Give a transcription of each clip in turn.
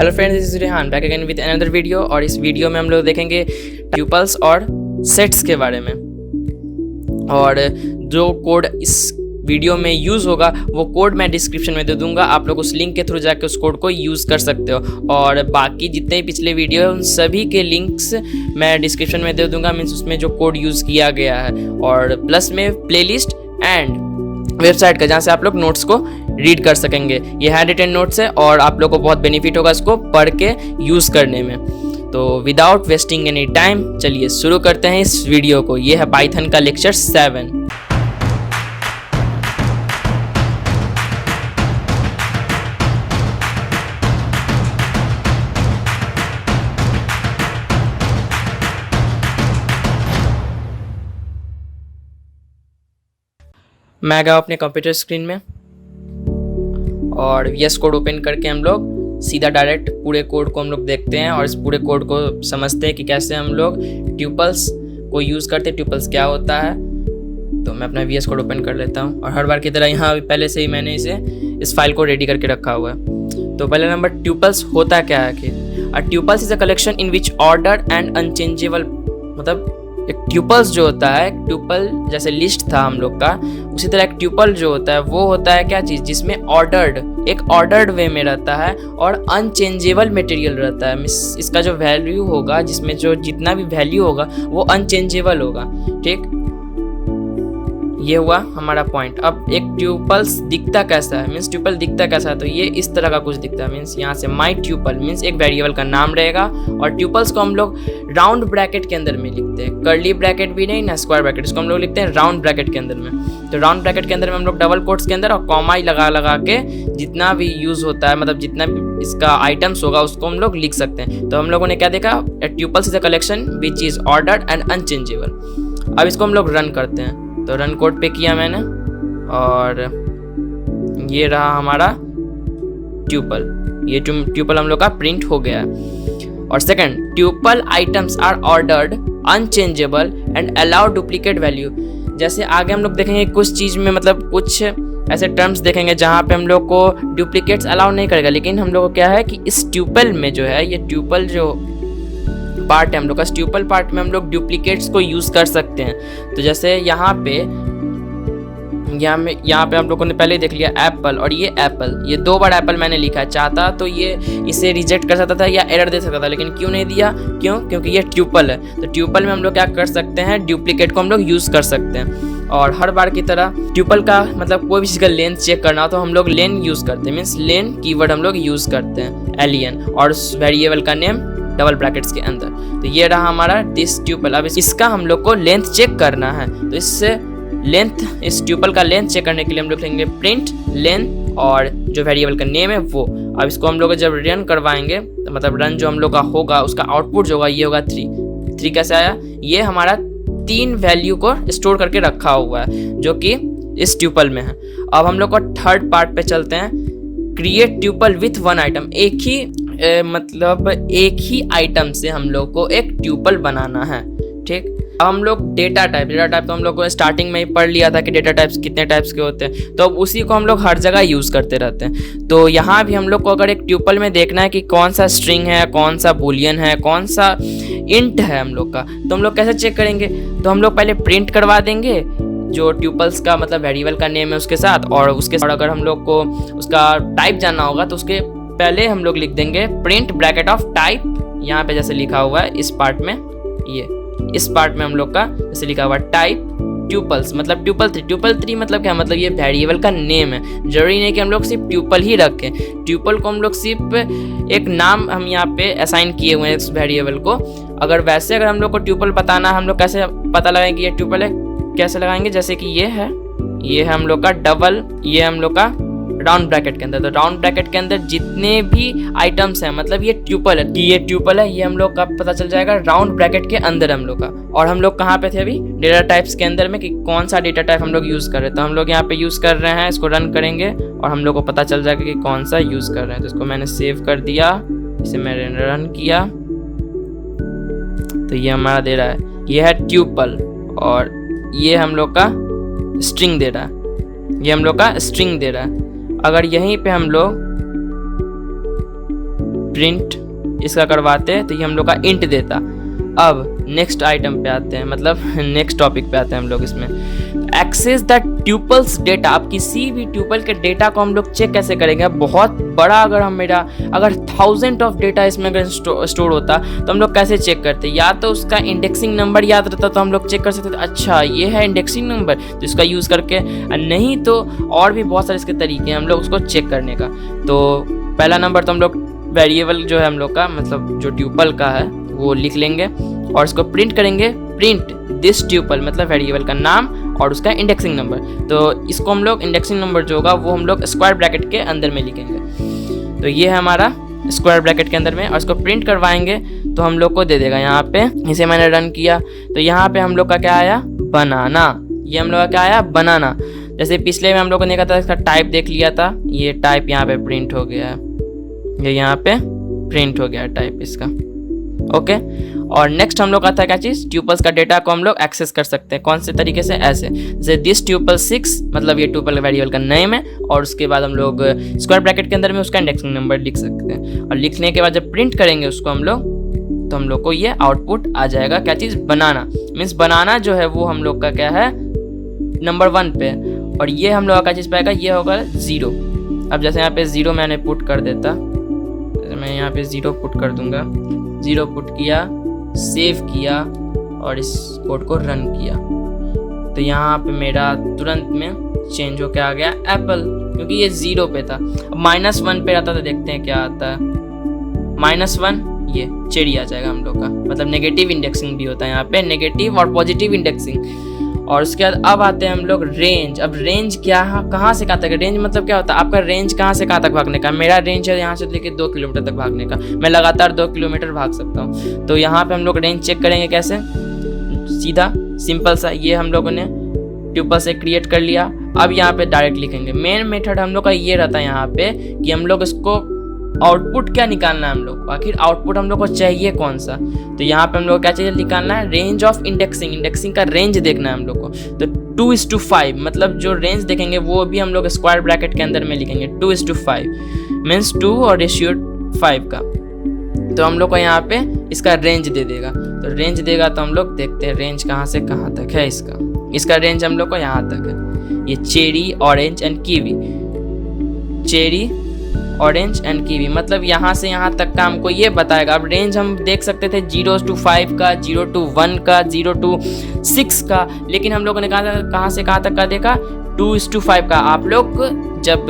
Hello friends, this is Rehan back again with another video. और इस video में हम लोग देखेंगे ट्यूपल्स और सेट्स के बारे में। और जो कोड इस वीडियो में यूज़ होगा वो कोड मैं डिस्क्रिप्शन में दे दूंगा, आप लोग उस लिंक के थ्रू जाकर उस कोड को यूज़ कर सकते हो। और बाकी जितने भी पिछले वीडियो है उन सभी के लिंक्स मैं डिस्क्रिप्शन में दे दूंगा, मीन्स उसमें जो कोड यूज़ किया गया है, और प्लस में प्लेलिस्ट एंड वेबसाइट का जहाँ से आप लोग नोट्स को रीड कर सकेंगे। ये हैंड रिटन नोट्स है और आप लोग को बहुत बेनिफिट होगा इसको पढ़ के यूज़ करने में। तो विदाउट वेस्टिंग एनी टाइम चलिए शुरू करते हैं इस वीडियो को। ये है पाइथन का लेक्चर 7। मैं गया अपने कंप्यूटर स्क्रीन में और VS कोड ओपन करके हम लोग सीधा डायरेक्ट पूरे कोड को हम लोग देखते हैं और इस पूरे कोड को समझते हैं कि कैसे हम लोग ट्यूपल्स को यूज़ करते हैं, ट्यूपल्स क्या होता है। तो मैं अपना VS कोड ओपन कर लेता हूँ और हर बार की तरह यहाँ पहले से ही मैंने इस फाइल को रेडी करके रखा हुआ है। तो पहले नंबर, ट्यूपल्स होता क्या है कि tuples is a collection in which order and unchangeable, मतलब एक ट्यूपल्स जो होता है, ट्यूपल जैसे लिस्ट था हम लोग का, उसी तरह एक ट्यूपल जो होता है वो होता है क्या चीज़ जिसमें एक ऑर्डर्ड वे में रहता है और अनचेंजेबल मटेरियल रहता है। इसका जो वैल्यू होगा, जिसमें जो जितना भी वैल्यू होगा वो अनचेंजेबल होगा। ठीक, ये हुआ हमारा पॉइंट। अब एक ट्यूपल्स दिखता कैसा है, मीन्स ट्यूपल दिखता कैसा है, तो ये इस तरह का कुछ दिखता है। मीन्स यहाँ से माई ट्यूपल मीन्स एक वेरिएबल का नाम रहेगा और ट्यूपल्स को हम लोग राउंड ब्रैकेट के अंदर में लिखते हैं, कर्ली ब्रैकेट भी नहीं ना स्क्वायर ब्रैकेट, इसको हम लोग लिखते हैं राउंड ब्रैकेट के अंदर में। तो राउंड ब्रैकेट के अंदर में हम लोग डबल कोट्स के अंदर और कॉमा ही लगा के जितना भी यूज़ होता है, मतलब जितना भी इसका आइटम्स होगा उसको हम लोग लिख सकते हैं। तो हम लोगों ने क्या देखा, tuples is a collection which is ordered and unchangeable. अब इसको हम लोग रन करते हैं। तो रन कोड पे किया मैंने और ये रहा हमारा ट्यूपल। ये ट्यूपल हम लोग का प्रिंट हो गया है। और second, tuple items are ordered unchangeable and allow duplicate value. जैसे आगे हम लोग देखेंगे कुछ चीज़ में, मतलब कुछ ऐसे टर्म्स देखेंगे जहाँ पे हम लोग को डुप्लीकेट्स अलाउ नहीं करेगा, लेकिन हम लोग को क्या है कि इस ट्यूपल में जो है, ये ट्यूपल जो पार्ट है हम लोग का, ट्यूपल पार्ट में हम लोग डुप्लीकेट्स को यूज़ कर सकते हैं। तो जैसे यहाँ पे हम लोगों ने पहले देख लिया एप्पल, और ये एप्पल, ये 2 बार एप्पल मैंने लिखा है। चाहता तो ये इसे रिजेक्ट कर सकता था या एरर दे सकता था, लेकिन क्यों नहीं दिया, क्योंकि ये ट्यूपल है। तो ट्यूपल में हम लोग क्या कर सकते हैं, डुप्लीकेट को हम लोग यूज़ कर सकते हैं। और हर बार की तरह ट्यूपल का मतलब कोई भी चीज़ का लेंथ चेक करना हो तो हम लोग लेन यूज़ करते हैं, मीन्स लेन कीवर्ड हम लोग यूज़ करते हैं, LEN, और वेरिएबल का नेम डबल ब्रैकेट्स के अंदर। तो ये रहा हमारा दिस ट्यूपल। अब इसका हम लोग को लेंथ चेक करना है, तो इससे लेंथ, इस ट्यूपल का लेंथ चेक करने के लिए हम लोग लिखेंगे प्रिंट लेंथ और जो वेरिएबल का नेम है वो। अब इसको हम लोग जब रन करवाएंगे, तो मतलब रन जो हम लोग का होगा उसका आउटपुट जो होगा ये होगा 3 कैसे आया, ये हमारा 3 वैल्यू को स्टोर करके रखा हुआ है जो कि इस ट्यूपल में है। अब हम लोग को थर्ड पार्ट पे चलते हैं, क्रिएट ट्यूपल विथ 1 आइटम। एक ही आइटम से हम लोग को एक ट्यूपल बनाना है। ठीक, अब हम लोग डेटा टाइप तो हम लोग को स्टार्टिंग में ही पढ़ लिया था कि डेटा टाइप्स कितने टाइप्स के होते हैं, तो अब उसी को हम लोग हर जगह यूज़ करते रहते हैं। तो यहाँ भी हम लोग को अगर एक ट्यूपल में देखना है कि कौन सा स्ट्रिंग है, कौन सा बूलियन है, कौन सा इंट है हम लोग का, तो हम लोग कैसे चेक करेंगे, तो हम लोग पहले प्रिंट करवा देंगे जो ट्यूपल्स का मतलब वेरिएबल का नेम है उसके साथ, और उसके साथ अगर हम लोग को उसका टाइप जानना होगा तो उसके पहले हम लोग लिख देंगे प्रिंट ब्रैकेट ऑफ टाइप। यहाँ पे जैसे लिखा हुआ है इस पार्ट में, इस पार्ट में हम लोग का जैसे लिखा हुआ टाइप ट्यूपल्स, मतलब ट्यूपल 3 मतलब क्या, मतलब ये वेरिएबल का नेम है। जरूरी नहीं कि हम लोग सिर्फ ट्यूपल ही रखें, ट्यूपल को हम लोग सिर्फ एक नाम हम यहाँ पे असाइन किए हुए हैं इस वेरिएबल को। अगर हम लोग को ट्यूपल बताना है, हम लोग कैसे पता लगाएंगे कि ये ट्यूपल है, कैसे लगाएंगे, जैसे कि ये है हम लोग का डबल, ये हम लोग का राउंड ब्रैकेट के अंदर। तो राउंड ब्रैकेट के अंदर जितने भी आइटम्स हैं, मतलब ये ट्यूपल है, ये हम लोग का पता चल जाएगा राउंड ब्रैकेट के अंदर हम लोग का। और हम लोग कहाँ पे थे अभी, डेटा टाइप्स के अंदर में, कि कौन सा डेटा टाइप हम लोग यूज़ कर रहे हैं। तो हम लोग यहाँ पे यूज़ कर रहे हैं, इसको रन करेंगे और हम लोग को पता चल जाएगा कि कौन सा यूज़ कर रहे हैं। तो इसको मैंने सेव कर दिया, इसे मैंने रन किया, तो ये हमारा दे रहा है, ये है ट्यूपल, और ये हम लोग का स्ट्रिंग दे रहा है, अगर यहीं पे हम लोग प्रिंट इसका करवाते हैं तो ये हम लोग का इंट देता। अब नेक्स्ट आइटम पे आते हैं, मतलब नेक्स्ट टॉपिक पे आते हैं हम लोग इसमें। एक्सेस द ट्यूपल्स डेटा, आप किसी भी ट्यूपल के डेटा को हम लोग चेक कैसे करेंगे। बहुत बड़ा अगर 1000 ऑफ डेटा इसमें अगर स्टोर होता तो हम लोग कैसे चेक करते, या तो उसका इंडेक्सिंग नंबर याद रहता तो हम लोग चेक कर सकते थे, अच्छा ये है इंडेक्सिंग नंबर तो इसका यूज़ करके, नहीं तो और भी बहुत सारे इसके तरीके हैं हम लोग उसको चेक करने का। तो पहला नंबर तो हम लोग वेरिएबल जो है हम लोग का, मतलब जो ट्यूपल का है वो लिख लेंगे और इसको प्रिंट करेंगे, प्रिंट दिस ट्यूपल मतलब वेरिएबल का नाम और उसका इंडेक्सिंग नंबर। तो इसको हम लोग इंडेक्सिंग नंबर जो होगा वो हम लोग स्क्वायर ब्रैकेट के अंदर में लिखेंगे। तो ये है हमारा स्क्वायर ब्रैकेट के अंदर में, और इसको प्रिंट करवाएंगे तो हम लोग को दे देगा यहाँ पे। इसे मैंने रन किया तो यहाँ पे हम लोग का क्या आया, बनाना। ये हम लोग का क्या आया, बनाना। जैसे पिछले में हम लोग ने देखा था इसका टाइप देख लिया था, ये टाइप यहाँ पे प्रिंट हो गया है, ये यहाँ पे प्रिंट हो गया टाइप इसका। ओके और नेक्स्ट हम लोग का था क्या चीज़, ट्यूपल्स का डेटा को हम लोग एक्सेस कर सकते हैं। कौन से तरीके से, ऐसे जैसे दिस ट्यूपल 6 मतलब ये ट्यूपल वेरिएबल का नेम है, और उसके बाद हम लोग स्क्वायर ब्रैकेट के अंदर में उसका इंडेक्सिंग नंबर लिख सकते हैं। और लिखने के बाद जब प्रिंट करेंगे उसको हम लोग, तो हम लोग को ये आउटपुट आ जाएगा क्या चीज़, बनाना। मीन्स बनाना जो है वो हम लोग का क्या है, नंबर 1 पे, और ये हम लोग का चीज़ पाएगा, ये होगा 0। अब जैसे यहाँ पे 0 मैंने पुट कर देता, मैं यहाँ पे 0 पुट कर दूंगा, 0 पुट किया, सेव किया और इस कोड को रन किया, तो यहाँ पे मेरा तुरंत में चेंज होकर आ गया एप्पल, क्योंकि ये 0 पे था। अब -1 पे आता तो देखते हैं क्या आता है। -1 ये चेरी आ जाएगा हम लोग का, मतलब नेगेटिव इंडेक्सिंग भी होता है यहाँ पे, नेगेटिव और पॉजिटिव इंडेक्सिंग। और उसके बाद अब आते हैं हम लोग रेंज। अब रेंज क्या है, कहाँ से कहाँ तक, रेंज मतलब क्या होता है, आपका रेंज कहाँ से कहाँ तक भागने का। मेरा रेंज है यहाँ से लेके 2 किलोमीटर तक भागने का, मैं लगातार 2 किलोमीटर भाग सकता हूँ। तो यहाँ पे हम लोग रेंज चेक करेंगे कैसे, सीधा सिंपल सा, ये हम लोगों ने ट्यूपल से क्रिएट कर लिया। अब यहाँ पे डायरेक्ट लिखेंगे। मेन मेथड हम लोग का ये रहता है यहाँ पे कि हम लोग इसको आउटपुट क्या निकालना है हम लोग को, आखिर आउटपुट हम लोग को चाहिए कौन सा। तो यहाँ पे हम लोग क्या चाहिए निकालना है, रेंज ऑफ इंडेक्सिंग, इंडेक्सिंग का रेंज देखना है हम लोग को। तो 2:5 मतलब जो रेंज देखेंगे वो भी हम लोग स्क्वायर ब्रैकेट के अंदर में लिखेंगे, 2:5 मीन्स 2 और रेशियो 5 का। तो हम लोग को यहाँ पे इसका रेंज दे देगा। तो रेंज देगा तो हम लोग देखते हैं रेंज कहाँ से कहाँ तक है इसका रेंज हम लोग को यहाँ तक है। ये cherry, orange and kiwi, cherry, orange and kiwi मतलब यहाँ से यहाँ तक का हमको ये बताएगा। अब रेंज हम देख सकते थे 0 to 5 का, 0 to 1 का, 0 to 6 का, लेकिन हम लोगों ने कहाँ से कहाँ तक का देखा, 2:5 का। आप लोग जब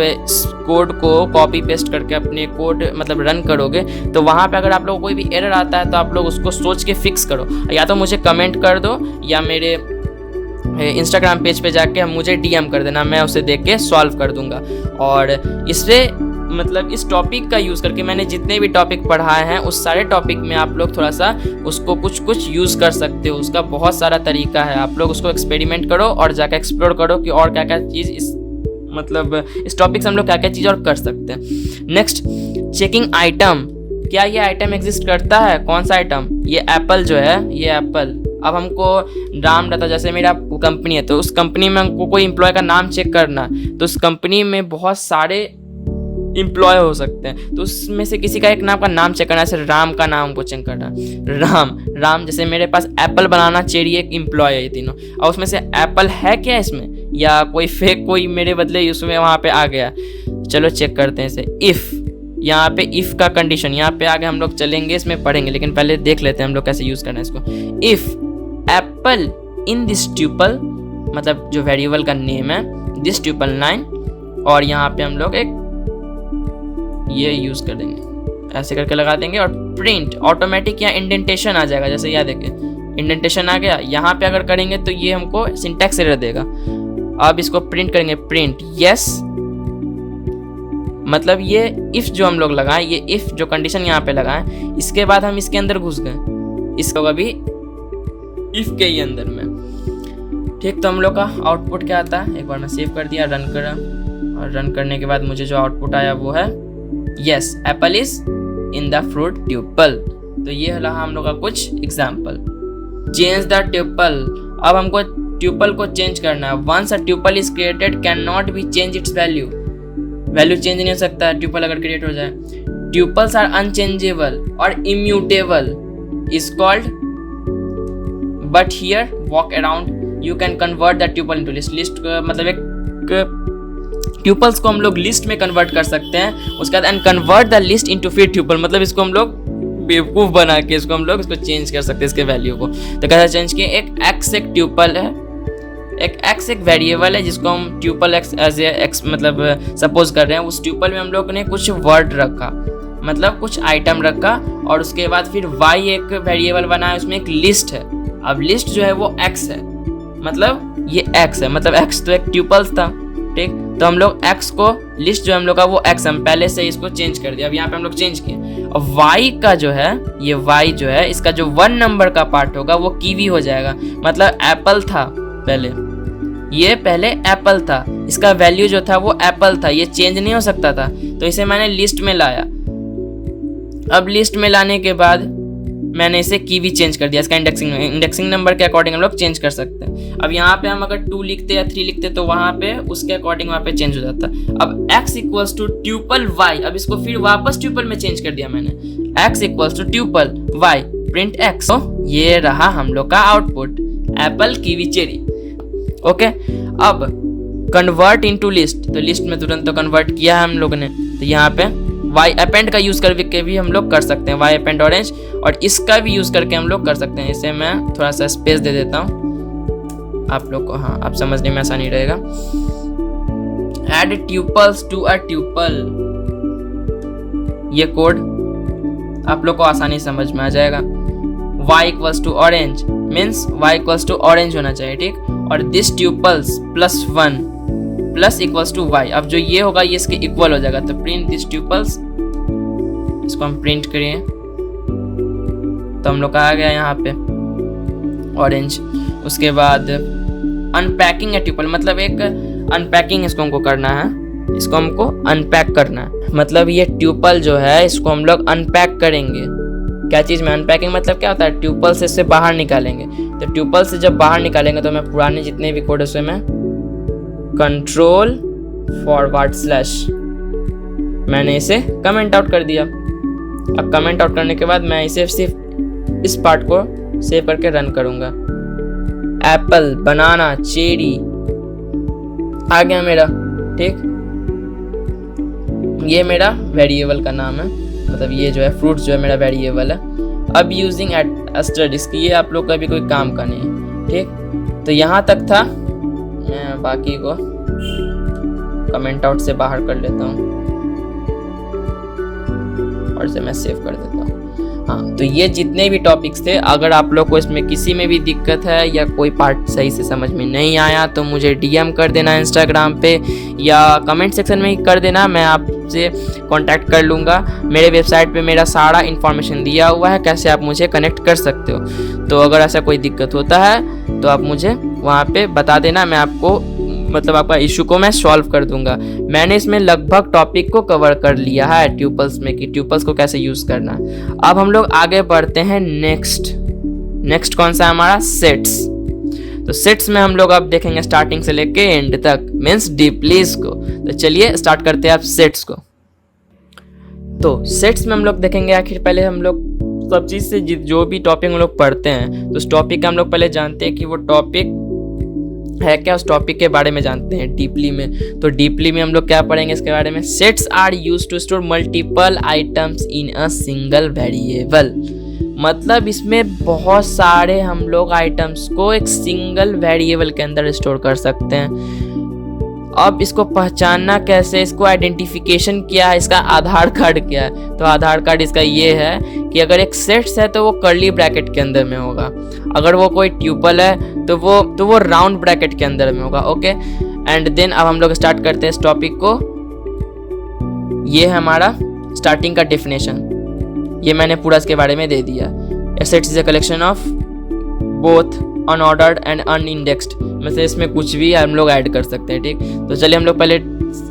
कोड को कॉपी पेस्ट करके अपने कोड मतलब रन करोगे तो वहाँ पे अगर आप लोगों को कोई भी एरर आता है तो आप लोग उसको सोच के फिक्स करो, या तो मुझे कमेंट कर दो या मेरे इंस्टाग्राम पेज पे जाके मुझे DM कर देना, मैं उसे देख के सॉल्व कर दूंगा। और इससे मतलब इस टॉपिक का यूज़ करके मैंने जितने भी टॉपिक पढ़ाए हैं उस सारे टॉपिक में आप लोग थोड़ा सा उसको कुछ यूज़ कर सकते हो। उसका बहुत सारा तरीका है, आप लोग उसको एक्सपेरिमेंट करो और जाकर एक्सप्लोर करो कि और क्या क्या चीज़ इस टॉपिक से हम लोग क्या क्या चीज़ और कर सकते हैं। Next, checking item. क्या ये आइटम एग्जिस्ट करता है? कौन सा आइटम? ये एप्पल जो है, ये एप्पल। अब हमको नाम रहता, जैसे मेरा कंपनी है तो उस कंपनी में हमको कोई एम्प्लॉय का नाम चेक करना, तो उस कंपनी में बहुत सारे एम्प्लॉय हो सकते हैं, तो उसमें से किसी का एक नाम का नाम चेक करना। जैसे राम का नाम हमको चेक करना, राम जैसे मेरे पास एप्पल, बनाना, चेरी एक एम्प्लॉय है, ये तीनों, और उसमें से एप्पल है क्या इसमें, या कोई फेक कोई मेरे बदले उसमें वहाँ पे आ गया। चलो चेक करते हैं इसे। इफ़, यहाँ पे इफ़ का कंडीशन यहाँ पे आगे हम लोग चलेंगे, इसमें पढ़ेंगे, लेकिन पहले देख लेते हैं हम लोग कैसे यूज़ करना है इसको। If apple in this tuple मतलब जो वेरिएबल का नेम है, दिस ट्यूपल 9, और यहाँ पे हम लोग एक ये यूज़ कर देंगे, ऐसे करके लगा देंगे, और प्रिंट ऑटोमेटिक या इंडेंटेशन आ जाएगा। जैसे यहाँ देखिए इंडेंटेशन आ गया, यहाँ पे अगर करेंगे तो ये हमको सिंटैक्स एरर देगा। अब इसको प्रिंट करेंगे, प्रिंट यस, मतलब ये इफ़ जो हम लोग लगाएं, ये इफ़ जो कंडीशन यहाँ पे लगाएं, इसके बाद हम इसके अंदर घुस गए, इसको अभी इफ़ के ही अंदर में। ठीक, तो हम लोग का आउटपुट क्या आता है, एक बार मैं सेव कर दिया, रन करा, और रन करने के बाद मुझे जो आउटपुट आया वो है yes, Apple is in the fruit tuple. तो ये रहा हम लोग का कुछ एग्जाम्पल। Change the tuple. अब हमको ट्यूपल को चेंज करना है। Once a tuple is created can not be change its value. Value change नहीं हो सकता है ट्यूपल अगर क्रिएट हो जाए। ट्यूपल्स आर अनचेंजेबल और immutable is called, but here walk around you can convert the tuple into list. List मतलब एक ट्यूपल्स को हम लोग लिस्ट में कन्वर्ट कर सकते हैं, उसके बाद and convert the list into फिर ट्यूपल, मतलब इसको हम लोग बेवकूफ़ बना के इसको हम लोग इसको चेंज कर सकते हैं इसके वैल्यू को। तो कैसे चेंज किए, एक एक्स एक ट्यूपल है, एक एक्स एक वेरिएबल है जिसको हम tuple X as a X मतलब सपोज कर रहे हैं। उस ट्यूपल में हम लोग ने कुछ वर्ड रखा, मतलब कुछ आइटम रखा, और उसके बाद फिर वाई एक वेरिएबल बनाया, उसमें एक लिस्ट है। अब लिस्ट जो है वो एक्स है, मतलब ये एक्स है, मतलब एक्स तो एक ट्यूपल्स था, ठीक। तो हम लोग एक्स को लिस्ट जो हम लोग का वो एक्स, हम पहले से इसको चेंज कर दिया, अब यहाँ पे हम लोग चेंज किए। और वाई का जो है, ये वाई जो है इसका जो 1 नंबर का पार्ट होगा वो कीवी हो जाएगा, मतलब एप्पल था पहले, ये पहले एप्पल था, इसका वैल्यू जो था वो एप्पल था, ये चेंज नहीं हो सकता था, तो इसे मैंने लिस्ट में लाया। अब लिस्ट में लाने के बाद मैंने इसे कीवी चेंज कर दिया, इसका इंडेक्सिंग नंबर के अकॉर्डिंग हम लोग चेंज कर सकते हैं। अब यहाँ पे हम अगर 2 लिखते या 3 लिखते तो वहाँ पे उसके अकॉर्डिंग वहाँ पे चेंज हो जाता। अब x equals to tuple y, अब इसको फिर वापस ट्यूपल में चेंज कर दिया मैंने, x equals to tuple y print x। तो ये रहा हम लोग का output, apple kiwi cherry. Okay, अब कन्वर्ट इनटू लिस्ट, तो लिस्ट में तुरंत तो कन्वर्ट किया है हम लोग ने, तो यहाँ पे वाई अपेंड का यूज़ करके भी हम लोग कर सकते हैं, वाई अपेंड ऑरेंज, और इसका भी यूज़ करके हम लोग कर सकते हैं। इसे मैं थोड़ा सा स्पेस दे देता हूँ आप लोग को, हाँ आप समझने में आसानी रहेगा। Add tuples to a tuple, ये कोड आप लोग को आसानी समझ में आ जाएगा। y equals to orange means y equals to orange होना चाहिए, ठीक। और this tuples plus 1 plus equals to y, अब जो ये होगा ये इसके इक्वल हो जाएगा, तो प्रिंट दिस ट्यूपल्स, इसको हम प्रिंट करिए तो हम लोग का आ गया यहाँ पे ऑरेंज। उसके बाद अनपैकिंग ए ट्यूपल, मतलब एक अनपैकिंग इसको हमको करना है, इसको हमको अनपैक करना है, मतलब ये ट्यूपल जो है इसको हम लोग अनपैक करेंगे। क्या चीज़ में अनपैकिंग मतलब क्या होता है, ट्यूपल से इससे बाहर निकालेंगे। तो ट्यूपल से जब बाहर निकालेंगे तो मैं पुराने जितने भी कोड है उसमें कंट्रोल फॉरवर्ड स्लैश मैंने इसे कमेंट आउट कर दिया। अब कमेंट आउट करने के बाद मैं इसे सिर्फ इस पार्ट को सेव करके रन करूंगा। एप्पल, बनाना, चेरी आ गया मेरा, ठीक। ये मेरा वेरिएबल का नाम है, मतलब ये जो है फ्रूट्स जो है मेरा वेरिएबल है। अब यूजिंग एस्टरिस्क, ये आप लोग का भी कोई काम का नहीं है, ठीक। तो यहाँ तक था, मैं बाकी को कमेंट आउट से बाहर कर लेता हूँ और इसे मैं सेव कर देता हूँ। हाँ, तो ये जितने भी टॉपिक्स थे, अगर आप लोग को इसमें किसी में भी दिक्कत है या कोई पार्ट सही से समझ में नहीं आया तो मुझे DM कर देना इंस्टाग्राम पे या कमेंट सेक्शन में ही कर देना, मैं आपसे कांटेक्ट कर लूँगा। मेरे वेबसाइट पे मेरा सारा इन्फॉर्मेशन दिया हुआ है कैसे आप मुझे कनेक्ट कर सकते हो। तो अगर ऐसा कोई दिक्कत होता है तो आप मुझे वहाँ पे बता देना, मैं आपको मतलब आपका इशू को मैं सॉल्व कर दूंगा। मैंने इसमें लगभग टॉपिक को कवर कर लिया है ट्यूपल्स में कि ट्यूपल्स को कैसे यूज़ करना है। अब हम लोग आगे बढ़ते हैं नेक्स्ट कौन सा है हमारा, सेट्स। तो सेट्स में हम लोग अब देखेंगे स्टार्टिंग से लेके एंड तक, मीन्स डीपली इसको। तो चलिए स्टार्ट करते हैं आप सेट्स को। तो सेट्स में हम लोग देखेंगे, आखिर पहले हम लोग सब चीज़ से जो भी टॉपिक हम लोग पढ़ते हैं तो उस टॉपिक का हम लोग पहले जानते हैं कि वो टॉपिक है क्या, उस टॉपिक के बारे में जानते हैं डीपली में। तो डीपली में हम लोग क्या पढ़ेंगे इसके बारे में, sets are used to store multiple items in a single variable, मतलब इसमें बहुत सारे हम लोग आइटम्स को एक सिंगल वेरिएबल के अंदर स्टोर कर सकते हैं। अब इसको पहचानना कैसे, इसको आइडेंटिफिकेशन क्या है, इसका आधार कार्ड क्या है। तो आधार कार्ड इसका ये है कि अगर एक सेट्स है तो वो कर्ली ब्रैकेट के अंदर में होगा, अगर वो कोई ट्यूपल है तो वो राउंड ब्रैकेट के अंदर में होगा। ओके, एंड देन अब हम लोग स्टार्ट करते हैं इस टॉपिक को। ये है हमारा स्टार्टिंग का डेफिनेशन, ये मैंने पूरा इसके बारे में दे दिया। A set is a collection of both unordered and unindexed, मतलब इसमें कुछ भी हम लोग ऐड कर सकते हैं, ठीक। तो चलिए हम लोग पहले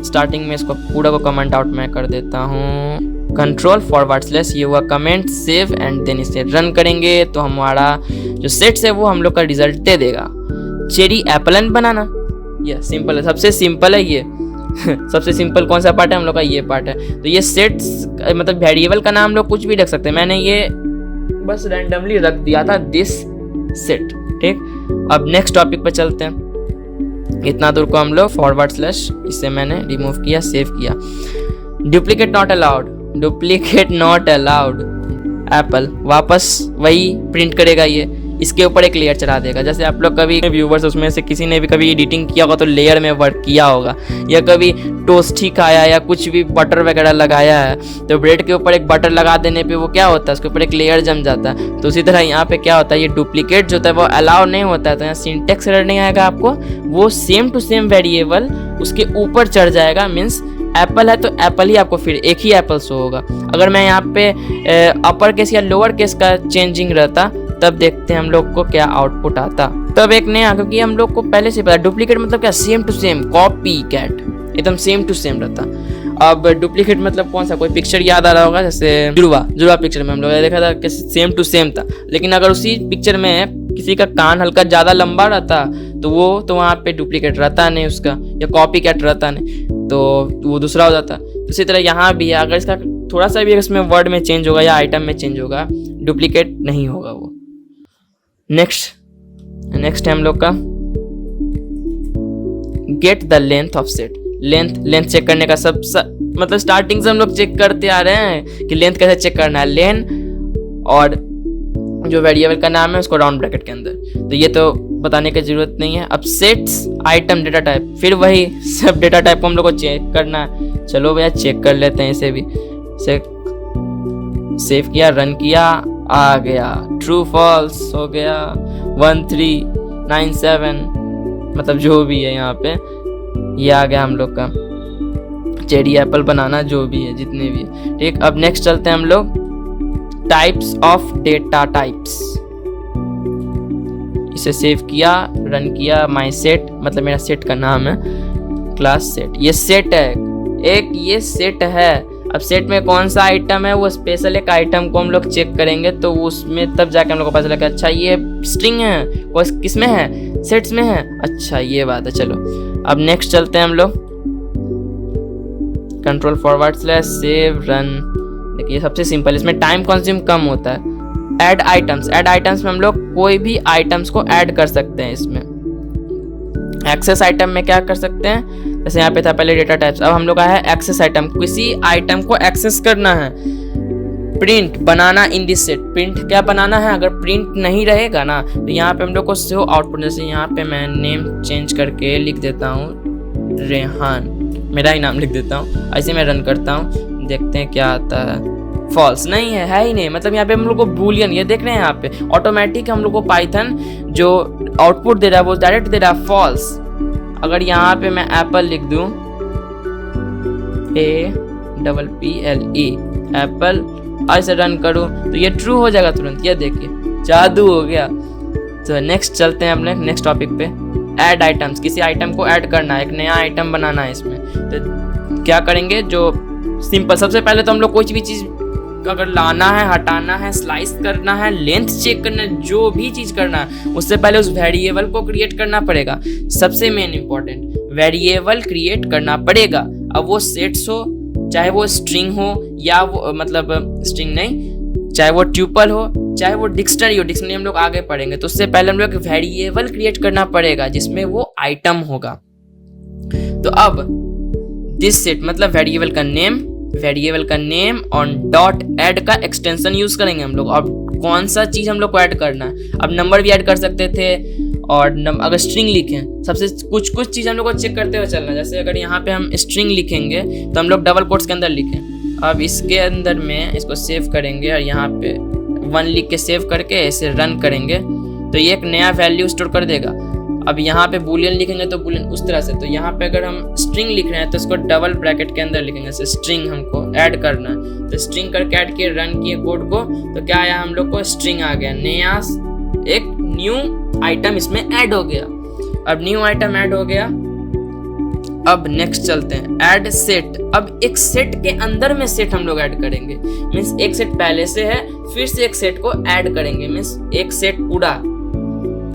स्टार्टिंग में इसको पूरा को कमेंट आउट मैं कर देता हूँ, कंट्रोल फॉरवर्ड स्लैश, ये हुआ कमेंट, सेव एंड देन इसे रन करेंगे तो हमारा जो सेट्स है वो हम लोग का रिजल्ट दे देगा। चेरी, एप्पल एंड बनाना, ये सिंपल है, सबसे सिंपल है ये। सबसे सिंपल कौन सा पार्ट है हम लोग का, ये पार्ट है। तो ये सेट्स मतलब वेरिएबल का नाम हम लोग कुछ भी रख सकते हैं, मैंने ये बस रैंडमली रख दिया था दिस सेट, ठीक। अब नेक्स्ट टॉपिक पे चलते हैं। इतना दूर को हम लोग फॉरवर्ड स्लैश इसे मैंने रिमूव किया, सेव किया। Duplicate not allowed, duplicate not allowed. Apple वापस वही प्रिंट करेगा, ये इसके ऊपर एक लेयर चढ़ा देगा। जैसे आप लोग कभी व्यूवर्स उसमें से किसी ने भी कभी एडिटिंग किया होगा तो लेयर में वर्क किया होगा, या कभी टोस्ट ही खाया या कुछ भी बटर वगैरह लगाया है तो ब्रेड के ऊपर एक बटर लगा देने पे वो क्या होता है, उसके ऊपर एक लेयर जम जाता है। तो उसी तरह यहाँ पे क्या होता है, ये डुप्लीकेट जो होता है वो अलाउ नहीं होता है। तो यहाँ सिंटेक्स एरर नहीं आएगा आपको, वो सेम टू सेम वेरिएबल उसके ऊपर चढ़ जाएगा। मीन्स एप्पल है तो एप्पल ही आपको फिर एक ही एप्पल शो होगा। अगर मैं यहाँ पे अपर केस या लोअर केस का चेंजिंग रहता तब देखते हैं हम लोग को क्या आउटपुट आता। तब एक नया, क्योंकि हम लोग को पहले से पता डुप्लीकेट मतलब क्या, same to same, copy cat, एकदम सेम टू सेम रहता। अब डुप्लीकेट मतलब कौन सा, कोई पिक्चर याद आ रहा होगा, जैसे जुड़वा पिक्चर में हम लोग देखा था कि सेम टू सेम था, लेकिन अगर उसी पिक्चर में किसी का कान हल्का ज़्यादा लंबा रहता तो वो तो वहाँ पे डुप्लीकेट रहता नहीं उसका, या कॉपी कैट रहता नहीं, तो वो दूसरा हो जाता। इसी तरह यहाँ भी है, अगर इसका थोड़ा सा भी इसमें वर्ड में चेंज होगा या आइटम में चेंज होगा, डुप्लीकेट नहीं होगा वो। नेक्स्ट है हम लोग का get the length of set. Length check करने का सब मतलब स्टार्टिंग से हम लोग चेक करते आ रहे हैं कि लेंथ कैसे चेक करना है। लेन और जो वेरिएबल का नाम है उसको राउंड ब्रैकेट के अंदर, तो ये तो बताने की जरूरत नहीं है। अब सेट्स आइटम डेटा टाइप, फिर वही सब डेटा टाइप को हम लोग को चेक करना है। चलो भैया चेक कर लेते हैं इसे भी। सेव किया, रन किया, आ गया ट्रू फॉल्स हो गया 1397, मतलब जो भी है यहाँ पे ये आ गया हम लोग का चेरी एप्पल बनाना, जो भी है जितने भी है, ठीक। अब नेक्स्ट चलते हैं हम लोग टाइप्स ऑफ डेटा टाइप्स। इसे सेव किया, रन किया, माई सेट मतलब मेरा सेट का नाम है क्लास सेट। ये सेट है एक, ये सेट है। अब सेट में कौन सा आइटम है, वो स्पेशल एक आइटम को हम लोग चेक करेंगे तो उसमें तब जाके हम लोग को पता चलेगा अच्छा ये स्ट्रिंग है, वो किस में है, सेट्स में है, अच्छा ये बात है। चलो अब नेक्स्ट चलते हैं हम लोग control forward slash save run. देखिए सबसे सिंपल, इसमें टाइम कंज्यूम कम होता है। ऐड आइटम्स में हम लोग कोई भी आइटम्स को ऐड कर सकते हैं। इसमें एक्सेस आइटम में क्या कर सकते हैं, जैसे यहाँ पे था पहले डेटा टाइप्स, अब हम लोग आया है एक्सेस आइटम, किसी आइटम को एक्सेस करना है। Print banana in this set, print क्या बनाना है, अगर प्रिंट नहीं रहेगा ना तो यहाँ पे हम लोग को शो आउटपुट, जैसे यहाँ पे मैं नेम चेंज करके लिख देता हूँ रेहान, मेरा ही नाम लिख देता हूँ, ऐसे मैं रन करता हूँ, देखते हैं क्या आता है। फॉल्स नहीं है ही नहीं, मतलब यहाँ पे हम लोग को बूलियन, ये देख रहे हैं यहाँ पे ऑटोमेटिक हम लोग को पाइथन जो आउटपुट दे रहा है वो डायरेक्ट दे रहा है फॉल्स। अगर यहाँ पे मैं एप्पल लिख दूं APPLE एप्पल, ऐसे रन करूं तो ये ट्रू हो जाएगा तुरंत, ये देखिए जादू हो गया। तो नेक्स्ट चलते हैं अपने नेक्स्ट टॉपिक पे, ऐड आइटम्स। किसी आइटम को ऐड करना है, एक नया आइटम बनाना है इसमें, तो क्या करेंगे, जो सिंपल, सबसे पहले तो हम लोग कोई भी चीज़ अगर लाना है, हटाना है, स्लाइस करना है, लेंथ चेक करना है, जो भी चीज़ करना है उससे पहले उस वेरिएबल को क्रिएट करना पड़ेगा। सबसे मेन इंपॉर्टेंट, वेरिएबल क्रिएट करना पड़ेगा। अब वो सेट्स हो, चाहे वो स्ट्रिंग हो, या वो मतलब स्ट्रिंग नहीं, चाहे वो ट्यूपल हो, चाहे वो डिक्शनरी हो, डिक्शनरी हम लोग आगे पढ़ेंगे। तो उससे पहले हम लोग वेरिएबल क्रिएट करना पड़ेगा जिसमें वो आइटम होगा। तो अब दिस सेट मतलब वेरिएबल का नेम और डॉट ऐड का एक्सटेंशन यूज करेंगे हम लोग। अब कौन सा चीज हम लोग को ऐड करना है, अब नंबर भी ऐड कर सकते थे, और अगर स्ट्रिंग लिखें, सबसे कुछ चीज हम लोग को चेक करते हुए चलना। जैसे अगर यहाँ पे हम स्ट्रिंग लिखेंगे तो हम लोग डबल कोट्स के अंदर लिखें। अब इसके अंदर में इसको सेव करेंगे और यहाँ पे 1 लिख के सेव करके इसे रन करेंगे तो ये एक नया वैल्यू स्टोर कर देगा। अब यहाँ पे बूलियन लिखेंगे तो बूलियन उस तरह से, तो यहाँ पे अगर हम स्ट्रिंग लिख रहे हैं तो इसको डबल ब्रैकेट के अंदर लिखेंगे। जैसे स्ट्रिंग हमको ऐड करना है तो स्ट्रिंग करके ऐड किए, रन किए कोड को, तो क्या आया हम लोग को, स्ट्रिंग आ गया, नया एक न्यू आइटम इसमें ऐड हो गया। अब न्यू आइटम ऐड हो गया। अब नेक्स्ट चलते हैं ऐड सेट। अब एक सेट के अंदर में सेट हम लोग ऐड करेंगे, मीन्स एक सेट पहले से है फिर से एक सेट को ऐड करेंगे, मीन्स एक सेट पूरा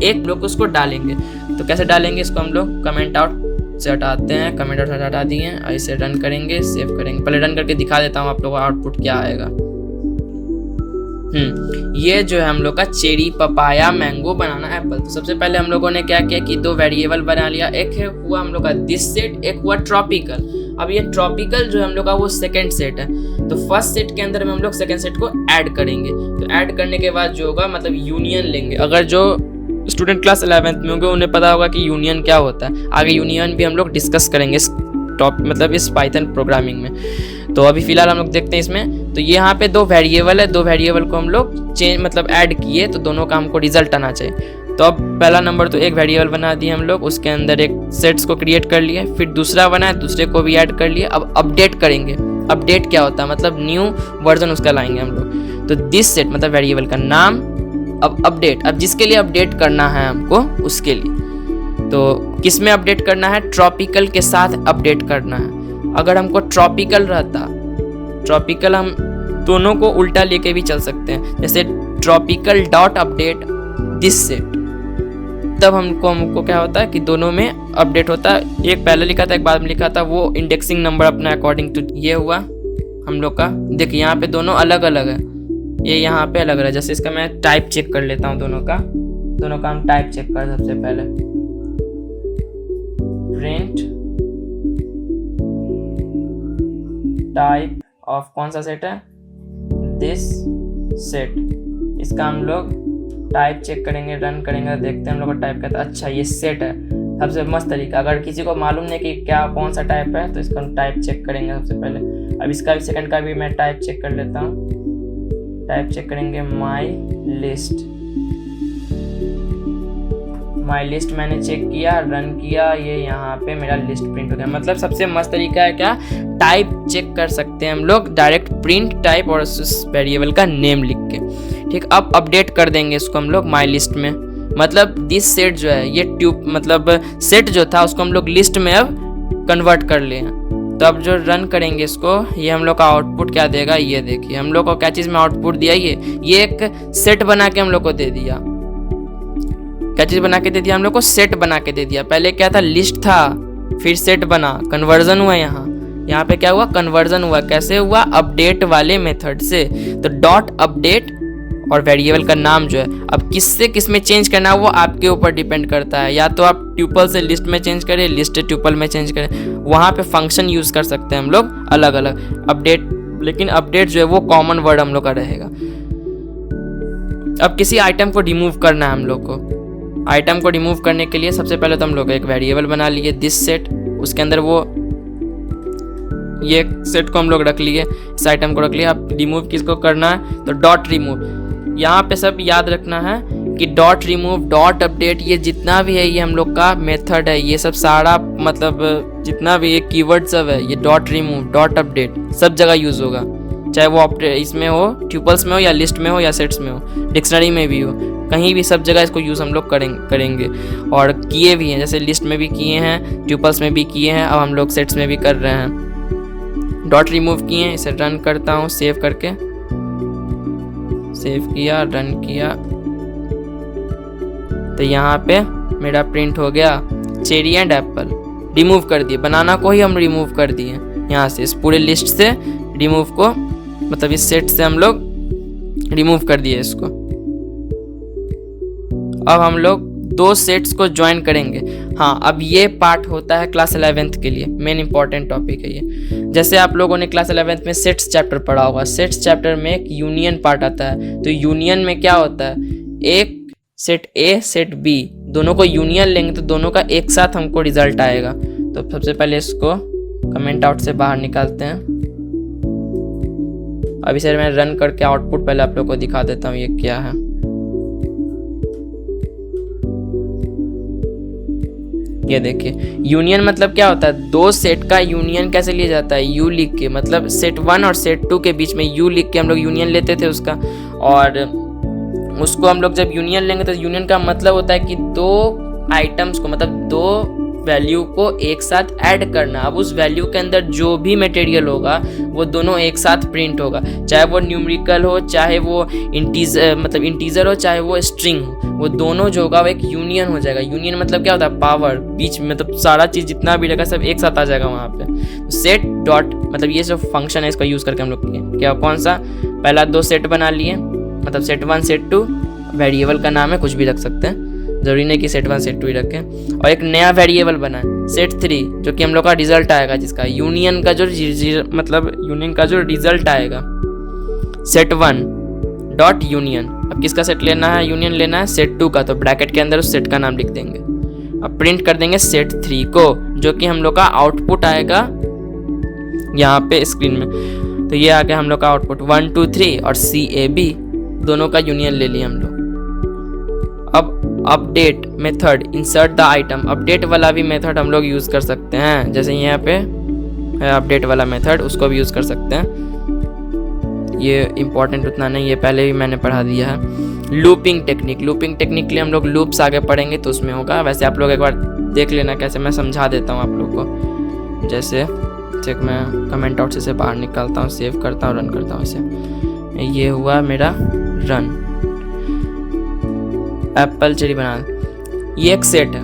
एक लोग उसको डालेंगे। तो कैसे डालेंगे, इसको हम लोग कमेंट आउट से हटाते हैं, कमेंट आउट से हटा दिए हैं और इसे रन करेंगे, सेव करेंगे। पहले रन करके दिखा देता हूँ आप लोगों को आउटपुट क्या आएगा। ये जो है हम लोग का चेरी, पपाया, मैंगो, बनाना, एप्पल। तो सबसे पहले हम लोगों ने क्या किया कि 2 वेरिएबल बना लिया। एक है हुआ हम लोग का दिस सेट, एक हुआ ट्रॉपिकल। अब ये ट्रॉपिकल जो है हम लोग का वो सेकंड सेट है, तो फर्स्ट सेट के अंदर में हम लोग सेकंड सेट को ऐड करेंगे। तो ऐड करने के बाद जो होगा मतलब यूनियन लेंगे। अगर जो स्टूडेंट क्लास 11th में होंगे उन्हें पता होगा कि यूनियन क्या होता है। आगे यूनियन भी हम लोग डिस्कस करेंगे इस मतलब इस पाइथन प्रोग्रामिंग में। तो अभी फिलहाल हम लोग देखते हैं इसमें। तो ये यहाँ पे 2 वेरिएबल है, 2 वेरिएबल को हम लोग चेंज मतलब ऐड किए, तो दोनों का हमको रिजल्ट आना चाहिए। तो अब पहला नंबर तो एक वेरिएबल बना दिए हम लोग, उसके अंदर एक सेट्स को क्रिएट कर लिए। फिर दूसरा बना है, दूसरे को भी ऐड कर लिए। अब अपडेट करेंगे। अपडेट क्या होता है मतलब न्यू वर्जन उसका लाएंगे हम लोग। तो दिस सेट मतलब वेरिएबल का नाम, अब अपडेट, अब जिसके लिए अपडेट करना है हमको उसके लिए। तो किस में अपडेट करना है? ट्रॉपिकल के साथ अपडेट करना है। अगर हमको ट्रॉपिकल रहता, ट्रॉपिकल हम दोनों को उल्टा लेके भी चल सकते हैं, जैसे tropical dot update this set, तब हमको क्या होता है कि दोनों में अपडेट होता है। एक पहले लिखा था, एक बाद में लिखा था, वो इंडेक्सिंग नंबर अपना अकॉर्डिंग टू ये हुआ हम लोग का। देखिए यहाँ पे दोनों अलग अलग है, ये यहाँ पे अलग अलग है। जैसे इसका मैं टाइप चेक कर लेता हूँ, दोनों का हम टाइप चेक कर। सबसे पहले प्रिंट टाइप ऑफ कौन सा सेट है? This set. इसका हम लोग टाइप चेक करेंगे, रन करेंगे, तो देखते हैं हम लोग का टाइप कहता है अच्छा ये सेट है। सबसे मस्त तरीका, अगर किसी को मालूम नहीं कि क्या कौन सा टाइप है तो इसका हम टाइप चेक करेंगे सबसे पहले। अब इसका भी सेकंड का भी मैं टाइप चेक कर लेता हूँ। टाइप चेक करेंगे माई लिस्ट मैंने चेक किया, रन किया, ये यहाँ पे मेरा लिस्ट प्रिंट हो गया। मतलब सबसे मस्त तरीका है क्या, टाइप चेक कर सकते हैं हम लोग डायरेक्ट प्रिंट टाइप और उस वेरिएबल का नेम लिख के। ठीक, अब अपडेट कर देंगे इसको हम लोग माई लिस्ट में। मतलब दिस सेट जो है ये ट्यूब मतलब सेट जो था उसको हम लोग लिस्ट में अब कन्वर्ट कर लिए। तो अब जो रन करेंगे इसको, ये हम लोग का आउटपुट क्या देगा, ये देखिए हम लोग को क्या चीज़ में आउटपुट दिया, ये एक सेट बना के हम लोग को दे दिया। क्या चीज़ बना के दे दिया हम लोग को? सेट बना के दे दिया। पहले क्या था? लिस्ट था, फिर सेट बना, कन्वर्जन हुआ। यहाँ पे क्या हुआ? कन्वर्जन हुआ। कैसे हुआ? अपडेट वाले मेथड से। तो डॉट अपडेट और वेरिएबल का नाम जो है, अब किससे किस में चेंज करना है वो आपके ऊपर डिपेंड करता है। या तो आप ट्यूपल से लिस्ट में चेंज करें, लिस्ट से ट्यूपल में चेंज करें, वहाँ पे फंक्शन यूज़ कर सकते हैं हम लोग अलग अलग। अपडेट, लेकिन अपडेट जो है वो कॉमन वर्ड हम लोग का रहेगा। अब किसी आइटम को रिमूव करना है हम लोग को। आइटम को रिमूव करने के लिए सबसे पहले तो हम लोग एक वेरिएबल बना लिए दिस सेट, उसके अंदर वो ये सेट को हम लोग रख लिए, इस आइटम को रख लिया। अब रिमूव किसको करना है तो डॉट रिमूव। यहाँ पे सब याद रखना है कि डॉट रिमूव, डॉट अपडेट, ये जितना भी है ये हम लोग का मेथड है। ये सब सारा मतलब जितना भी ये कीवर्ड सब है, ये डॉट रिमूव, डॉट अपडेट सब जगह यूज़ होगा, चाहे वो इसमें हो, ट्यूपल्स में हो या लिस्ट में हो या सेट्स में हो, डिक्शनरी में भी हो, कहीं भी सब जगह इसको यूज़ हम लोग करेंगे। और किए भी हैं, जैसे लिस्ट में भी किए हैं, ट्यूपल्स में भी किए हैं, अब हम लोग सेट्स में भी कर रहे हैं। डॉट रिमूव किए हैं, इसे रन करता हूँ सेव करके। सेव किया, रन किया, तो यहाँ पे मेरा प्रिंट हो गया चेरी एंड एप्पल। रिमूव कर दिए, बनाना को ही हम रिमूव कर दिए यहाँ से, इस पूरे लिस्ट से रिमूव को, मतलब इस सेट से हम लोग रिमूव कर दिए इसको। अब हम लोग 2 सेट्स को ज्वाइन करेंगे। हाँ, अब ये पार्ट होता है क्लास 11th के लिए, मेन इंपॉर्टेंट टॉपिक है ये। जैसे आप लोगों ने क्लास 11th में सेट्स चैप्टर पढ़ा होगा, सेट्स चैप्टर में एक यूनियन पार्ट आता है। तो यूनियन में क्या होता है, एक सेट ए सेट बी दोनों को यूनियन लेंगे तो दोनों का एक साथ हमको रिजल्ट आएगा। तो सबसे पहले इसको कमेंट आउट से बाहर निकालते हैं। अभी सर मैं रन करके आउटपुट पहले आप लोग को दिखा देता हूँ ये क्या है। ये देखिए, यूनियन मतलब क्या होता है, 2 सेट का यूनियन कैसे लिया जाता है, यू लिख के, मतलब सेट 1 और सेट 2 के बीच में यू लिख के हम लोग यूनियन लेते थे उसका। और उसको हम लोग जब यूनियन लेंगे तो यूनियन का मतलब होता है कि 2 आइटम्स को, मतलब 2 वैल्यू को एक साथ ऐड करना। अब उस वैल्यू के अंदर जो भी मटेरियल होगा वो दोनों एक साथ प्रिंट होगा, चाहे वो न्यूमेरिकल हो, चाहे वो इंटीजर हो, चाहे वो स्ट्रिंग हो, वो दोनों जो होगा वो एक यूनियन हो जाएगा। यूनियन मतलब क्या होता है, पावर, बीच में मतलब सारा चीज़ जितना भी रहेगा सब एक साथ आ जाएगा वहाँ पे। सेट डॉट मतलब ये जो फंक्शन है इसका यूज़ करके हम लोग क्या कौन सा पहला 2 सेट बना लिए, मतलब सेट 1 सेट 2, वेरिएबल का नाम है कुछ भी रख सकते हैं, जरूरी नहीं कि सेट 1 सेट 2 ही रखें। और एक नया वेरिएबल बना सेट 3 जो कि हम लोग का रिजल्ट आएगा, जिसका यूनियन का जो यूनियन का जो रिजल्ट आएगा सेट 1 डॉट यूनियन। अब किसका सेट लेना है, यूनियन लेना है सेट 2 का, तो ब्रैकेट के अंदर उस सेट का नाम लिख देंगे। अब प्रिंट कर देंगे सेट 3 को, जो कि हम लोग का आउटपुट आएगा यहाँ पे स्क्रीन में। तो ये आ गया हम लोग का आउटपुट 1 2 3 और CAB दोनों का यूनियन ले लिया हम लोग। अब update method insert the item, update वाला भी मेथड हम लोग यूज़ कर सकते हैं, जैसे यहाँ पे है अपडेट वाला मेथड, उसको भी यूज़ कर सकते हैं। ये इम्पोर्टेंट उतना नहीं, ये पहले भी मैंने पढ़ा दिया है। लूपिंग टेक्निक, लूपिंग टेक्निक के लिए हम लोग लूप्स आगे पढ़ेंगे तो उसमें होगा। वैसे आप लोग एक बार देख लेना कैसे, मैं समझा देता हूँ आप लोग को। जैसे चेक मैं कमेंट आउट से बाहर निकालता हूँ, सेव करता हूँ, रन करता हूँ इसे। ये हुआ मेरा रन, एप्पल चेरी बनाना। ये एक सेट है,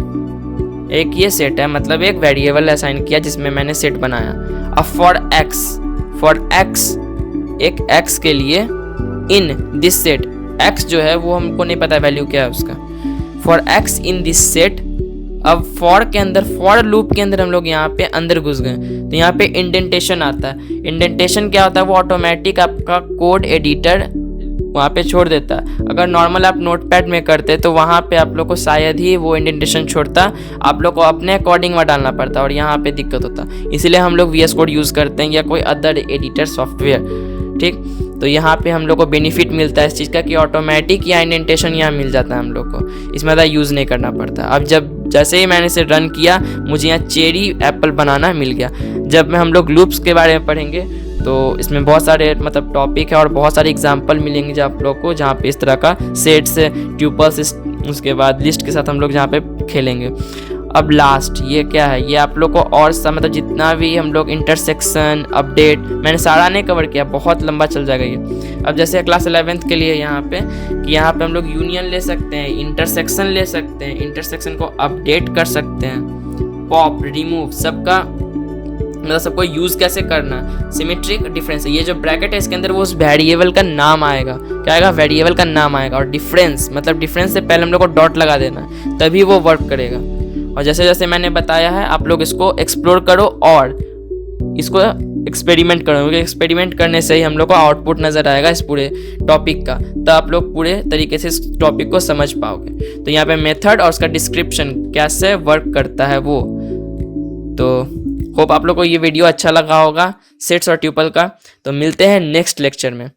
एक ये सेट है, मतलब एक वेरिएबल असाइन किया जिसमें मैंने सेट बनाया। अब फॉर एक्स एक एक्स के लिए इन दिस सेट, एक्स जो है वो हमको नहीं पता वैल्यू क्या है उसका, for x in this set. अब फॉर के अंदर, फॉर लूप के अंदर हम लोग यहाँ पे अंदर घुस गए, तो यहाँ पे इंडेंटेशन आता है। इंडेंटेशन क्या होता है, वो ऑटोमेटिक आपका कोड एडिटर वहाँ पे छोड़ देता है। अगर नॉर्मल आप नोटपैड में करते तो वहाँ पे आप लोग को शायद ही वो इंडेंटेशन छोड़ता, आप लोग को अपने अकॉर्डिंग में डालना पड़ता और यहाँ पे दिक्कत होता। इसलिए हम लोग VS कोड यूज़ करते हैं या कोई अदर एडिटर सॉफ्टवेयर, ठीक। तो यहाँ पे हम लोग को बेनिफिट मिलता है इस चीज़ का कि ऑटोमेटिक या इंडेंटेशन यहाँ मिल जाता है हम लोग को, इसमें ज़्यादा यूज़ नहीं करना पड़ता। अब जैसे ही मैंने इसे रन किया मुझे यहाँ चेरी एप्पल बनाना मिल गया। जब मैं हम लोग लूप्स के बारे में पढ़ेंगे तो इसमें बहुत सारे मतलब टॉपिक है और बहुत सारे एग्जाम्पल मिलेंगे जो आप लोग को, जहाँ पे इस तरह का सेट्स, ट्यूपल्स, उसके बाद लिस्ट के साथ हम लोग जहाँ पे खेलेंगे। अब लास्ट ये क्या है, ये आप लोग को और सा मतलब जितना भी हम लोग इंटरसेक्शन, अपडेट, मैंने सारा नहीं कवर किया, बहुत लंबा चल जाएगा ये। अब जैसे क्लास 11th के लिए यहाँ पे कि यहाँ पे हम लोग यूनियन ले सकते हैं, इंटरसेक्शन ले सकते हैं, इंटरसेक्शन को अपडेट कर सकते हैं, पॉप, रिमूव, सबका मतलब सबको यूज़ कैसे करना, सिमेट्रिक, डिफरेंस। ये जो ब्रैकेट है इसके अंदर वो उस वेरिएबल का नाम आएगा, क्या आएगा, वेरिएबल का नाम आएगा। और डिफरेंस मतलब डिफरेंस से पहले हम लोग को डॉट लगा देना तभी वो वर्क करेगा। और जैसे जैसे मैंने बताया है आप लोग इसको एक्सप्लोर करो और इसको एक्सपेरिमेंट करो, क्योंकि एक्सपेरिमेंट करने से ही हम लोग को आउटपुट नज़र आएगा इस पूरे टॉपिक का, तो आप लोग पूरे तरीके से इस टॉपिक को समझ पाओगे। तो यहाँ पे मेथड और उसका डिस्क्रिप्शन कैसे वर्क करता है वो। तो होप आप लोग को ये वीडियो अच्छा लगा होगा सेट्स और ट्यूपल का। तो मिलते हैं नेक्स्ट लेक्चर में।